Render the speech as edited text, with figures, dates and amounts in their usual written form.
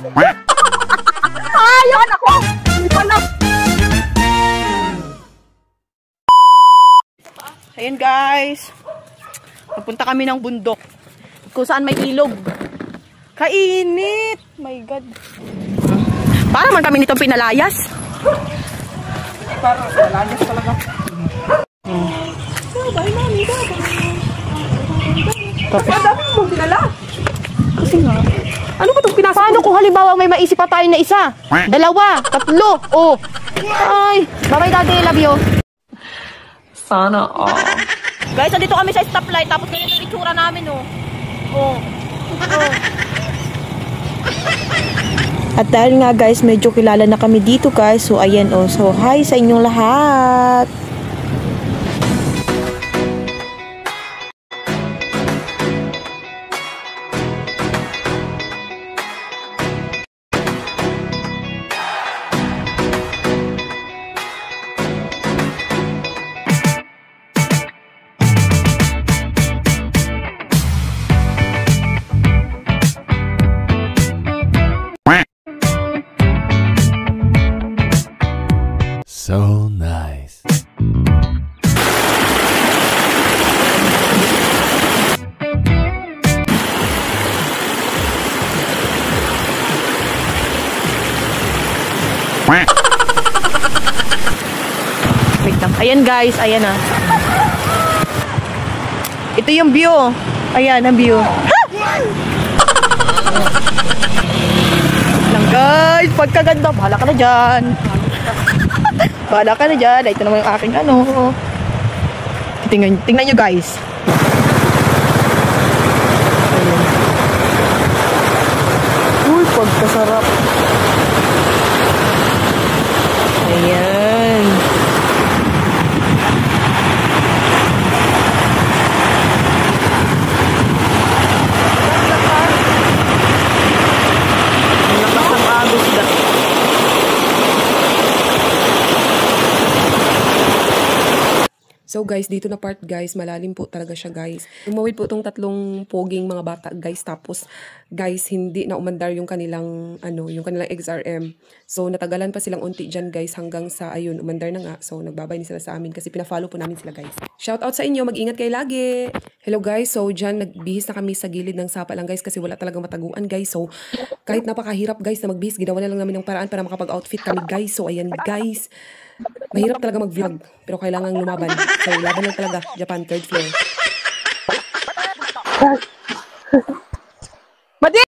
Ayun ako! Hindi pala. Ayan guys. Napunta kami ng bundok. Kung saan may ilog. Kainit! My God. Para man kami nitong pinalayas. Para pinalayas talaga. Bye, mami. Dami mong pinala. Kasi nga. Ano ba itong pinasa? Paano kung halimbawa may maisip pa tayo na isa? Dalawa, tatlo, oh. Ay, bye-bye daddy, love you. Sana all. Guys, andito kami sa stoplight. Tapos ganyan yung itsura namin, oh. Oh. Oh. At dahil nga guys, medyo kilala na kami dito guys. So ayan oh. So hi sa inyong lahat. So nice. Wait lang. Ayan guys, ayan ah. Ito yung view. Ayan ang view. Lang guys, pagkaganda. Bahala ka na dyan. Bahala ka na dyan. Ito naman yung aking ano. Tingnan nyo guys. Uy, pagkasarap. Ayan. Ang lakas ng agos da. So guys, dito na part guys, malalim po talaga siya guys. Tumawid po itong tatlong poging mga bata guys. Tapos guys, hindi na umandar yung kanilang yung kanilang XRM. So natagalan pa silang unti dyan guys hanggang sa ayun, umandar na nga. So nagbabay ni sila sa amin kasi pina-follow po namin sila guys. Shout out sa inyo, mag-ingat kayo lagi. Hello guys, so dyan nagbihis na kami sa gilid ng sapa lang guys kasi wala talagang mataguan guys. So kahit napakahirap guys na magbihis, ginawa na lang namin ng paraan para makapag-outfit kami guys. So ayan guys. Mahirap talaga mag-vlog, pero kailangan lumaban. So, laban lang talaga. Japan, 3rd floor. Madi!